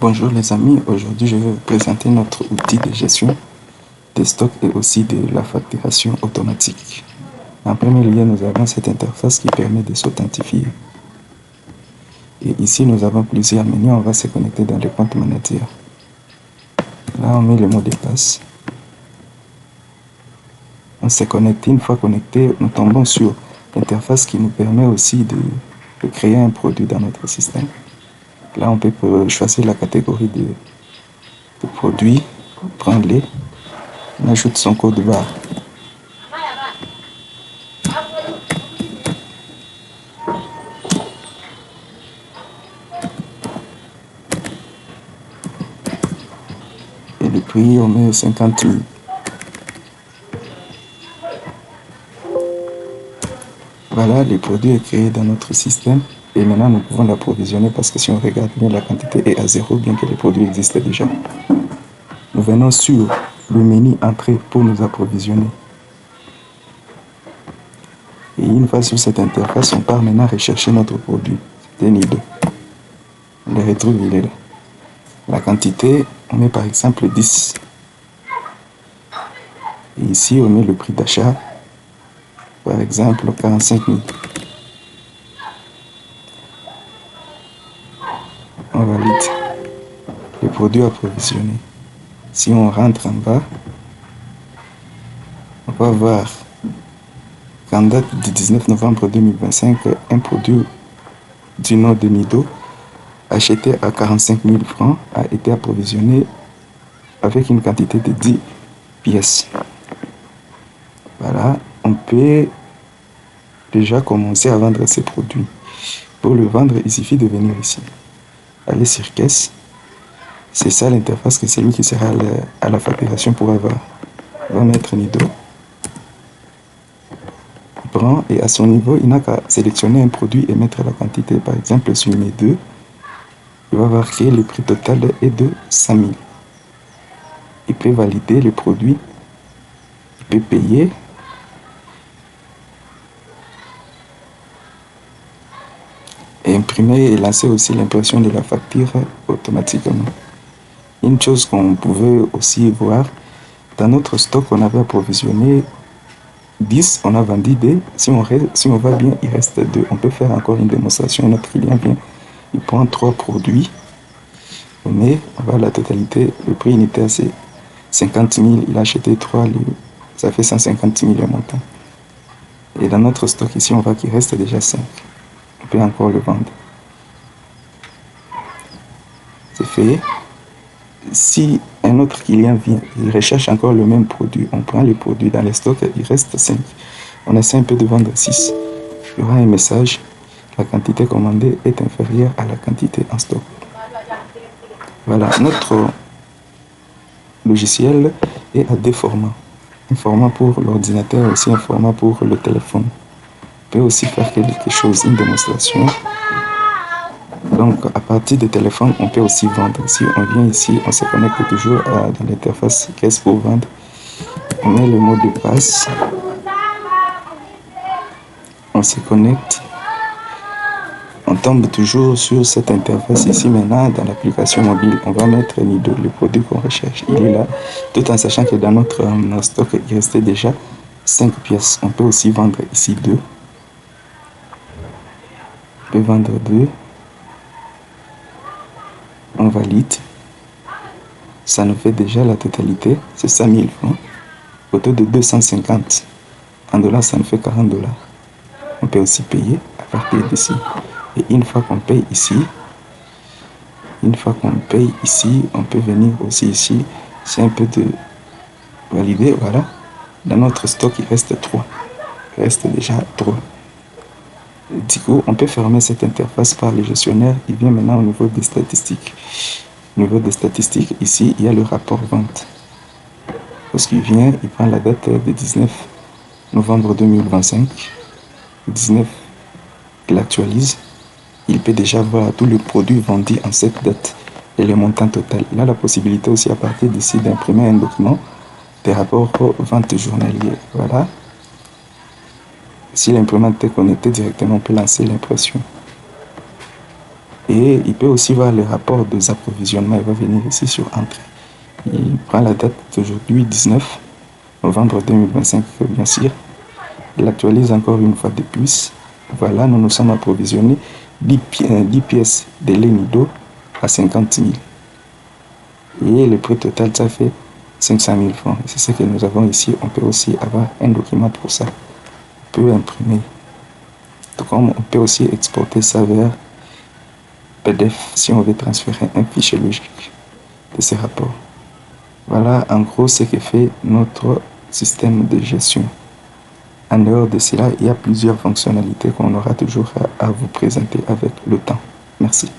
Bonjour les amis, aujourd'hui je vais vous présenter notre outil de gestion des stocks et aussi de la facturation automatique. En premier lieu, nous avons cette interface qui permet de s'authentifier. Et ici, nous avons plusieurs menus, on va se connecter dans le compte manager. Là, on met le mot de passe. On se connecte, une fois connecté, nous tombons sur l'interface qui nous permet aussi de créer un produit dans notre système. Là, on peut choisir la catégorie de produits, prendre-les, on ajoute son code barre. Et le prix, on met 50 000. Voilà, le produit est créé dans notre système et maintenant nous pouvons l'approvisionner parce que si on regarde bien, la quantité est à 0 bien que le produit existe déjà. Nous venons sur le menu entrée pour nous approvisionner. Et une fois sur cette interface, on part maintenant rechercher notre produit. C'est un Nido. On le retrouve, il est là. La quantité, on met par exemple 10. Et ici, on met le prix d'achat. Par exemple, 45 000. On valide. Le produit approvisionné. Si on rentre en bas, on va voir qu'en date du 19 novembre 2025, un produit du nom de Nido, acheté à 45 000 francs, a été approvisionné avec une quantité de 10 pièces. Voilà, on peut déjà commencer à vendre ces produits. Pour le vendre, il suffit de venir ici. Aller sur caisse. C'est ça l'interface que c'est lui qui sera à la facturation pour avoir. On va mettre Nido. Il prend et à son niveau, il n'a qu'à sélectionner un produit et mettre la quantité. Par exemple, sur mes deux, il va voir que le prix total est de 100 000. Il peut valider le produit. Il peut payer. Et imprimer et lancer aussi l'impression de la facture automatiquement. Une chose qu'on pouvait aussi voir, dans notre stock, on avait approvisionné 10, on a vendu 2. Si on va bien, il reste 2. On peut faire encore une démonstration. Notre client vient, il prend 3 produits, mais on va la totalité. Le prix unitaire, c'est 50 000. Il a acheté 3, ça fait 150 000 le montant. Et dans notre stock ici, on voit qu'il reste déjà 5. On peut encore le vendre. C'est fait. Si un autre client vient, il recherche encore le même produit, on prend les produits dans les stocks, il reste 5. On essaie un peu de vendre 6. Il y aura un message, la quantité commandée est inférieure à la quantité en stock. Voilà, notre logiciel est à 2 formats. Un format pour l'ordinateur et aussi un format pour le téléphone. On peut aussi faire quelque chose, une démonstration. Donc, à partir du téléphone, on peut aussi vendre. Si on vient ici, on se connecte toujours dans l'interface caisse pour vendre. On met le mot de passe. On se connecte. On tombe toujours sur cette interface ici. Maintenant, dans l'application mobile, on va mettre Nido, le produit qu'on recherche. Il est là, tout en sachant que dans notre stock, il restait déjà 5 pièces. On peut aussi vendre ici 2. On peut vendre 2. On valide. Ça nous fait déjà la totalité, c'est 100 000 francs. Au taux de 250. En dollars, ça nous fait 40 $. On peut aussi payer à partir d'ici. Et une fois qu'on paye ici, on peut venir aussi ici. C'est un peu de valider, voilà. Dans notre stock, il reste 3. Il reste déjà 3. Du coup, on peut fermer cette interface par le gestionnaire. Il vient maintenant au niveau des statistiques. Au niveau des statistiques, ici, il y a le rapport vente. Lorsqu'il vient, il prend la date du 19 novembre 2025. 19, il actualise. Il peut déjà voir tous les produits vendus en cette date et le montant total. Il a la possibilité aussi à partir d'ici d'imprimer un document des rapports aux ventes journalières. Voilà. Si l'imprimante est connectée directement, on peut lancer l'impression. Et il peut aussi voir le rapport des approvisionnements. Il va venir ici sur Entrée. Il prend la date d'aujourd'hui, 19 novembre 2025, bien sûr. Il actualise encore une fois de plus. Voilà, nous nous sommes approvisionnés 10 pièces de lait Nido à 50 000. Et le prix total, ça fait 500 000 francs. C'est ce que nous avons ici. On peut aussi avoir un document pour ça. On peut imprimer. Donc, on peut aussi exporter ça vers PDF si on veut transférer un fichier logique de ces rapports. Voilà en gros ce que fait notre système de gestion. En dehors de cela, il y a plusieurs fonctionnalités qu'on aura toujours à vous présenter avec le temps. Merci.